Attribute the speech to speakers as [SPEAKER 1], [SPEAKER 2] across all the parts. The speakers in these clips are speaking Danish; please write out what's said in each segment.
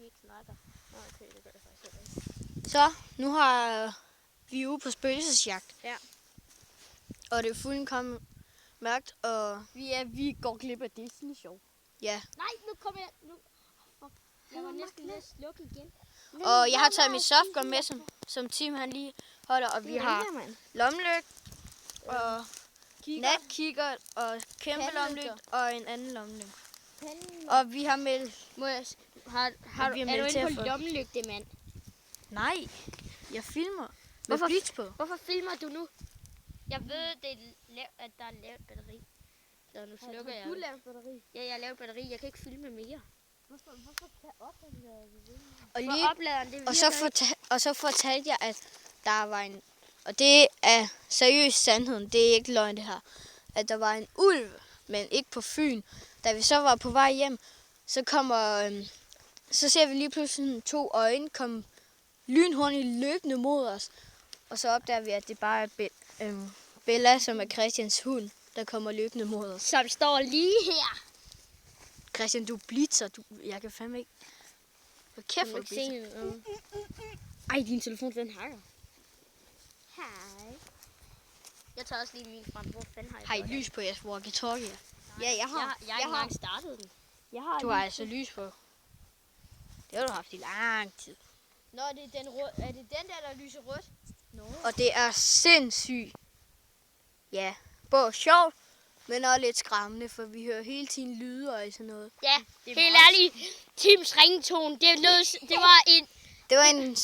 [SPEAKER 1] ikke snakker. Nå, okay, det gør jeg faktisk heller ikke.
[SPEAKER 2] Så, nu har vi ude på spøgelsesjagt.
[SPEAKER 1] Ja.
[SPEAKER 2] Og det er fuldkommen mørkt, og
[SPEAKER 1] Vi går glip af Disney Show.
[SPEAKER 2] ja.
[SPEAKER 1] Nej, nu kommer jeg. Nu. Jeg var næsten ved at slukke igen.
[SPEAKER 2] Og jeg har taget mit softgun med, som Tim han lige holder, og vi har lommelygte og natkikker og kæmpe lommelygte og en anden lommelygte. Og vi har meldt...
[SPEAKER 1] Er du inde på lommelygte, mand?
[SPEAKER 2] Nej, jeg filmer med blitz på.
[SPEAKER 1] Hvorfor filmer du nu? Jeg ved, at der er lavt batteri. Så nu slukker jeg.
[SPEAKER 3] Du laver batteri.
[SPEAKER 1] Ja, jeg har lavet batteri. Jeg kan ikke filme mere.
[SPEAKER 3] Hvorfor kan oplader det?
[SPEAKER 2] Og,
[SPEAKER 1] For
[SPEAKER 2] lige,
[SPEAKER 1] opladeren, det
[SPEAKER 2] og så fortalte jeg, at der var en... Og det er seriøst sandheden, det er ikke løgn det her. At der var en ulv, men ikke på Fyn. Da vi så var på vej hjem, så så ser vi lige pludselig 2 øjne komme lynhurtigt løbende mod os. Og så opdager vi, at det bare er Bella, som er Christians hund, der kommer løbende mod os.
[SPEAKER 1] Som står lige her.
[SPEAKER 2] Christian, du blitzer. Jeg kan fandme ikke... Hvor kæft, hvor blitzer.
[SPEAKER 1] Ej, din telefon, den hakker. Hej. Jeg tager også lige min frem. Hvor fanden har jeg
[SPEAKER 2] Har I lys på jeres walkie-talkie?
[SPEAKER 1] Ja, jeg har ikke engang startet den.
[SPEAKER 2] Du har altså lys på. Det har du haft i lang tid.
[SPEAKER 3] Nå, det er den rød. Er det den der lyser rødt?
[SPEAKER 1] No.
[SPEAKER 2] Og det er sindssygt. Ja, både sjovt, men også lidt skræmmende, for vi hører hele tiden lyde og sådan noget.
[SPEAKER 1] Ja, helt ærligt. Tims ringtone,
[SPEAKER 2] Det var en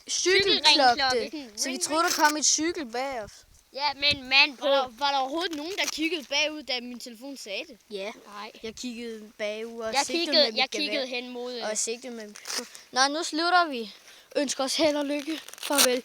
[SPEAKER 2] cykelklokke, så vi troede, der kom et cykel bag os.
[SPEAKER 1] Ja, men mand, var der overhovedet nogen, der kiggede bagud, da min telefon sagde det?
[SPEAKER 2] Ja,
[SPEAKER 1] Nej.
[SPEAKER 2] jeg kiggede bagud og
[SPEAKER 1] Jeg kiggede hen mod...
[SPEAKER 2] Og sigtede med. Nå, nu slutter vi. Ønsker os held og lykke. Farvel.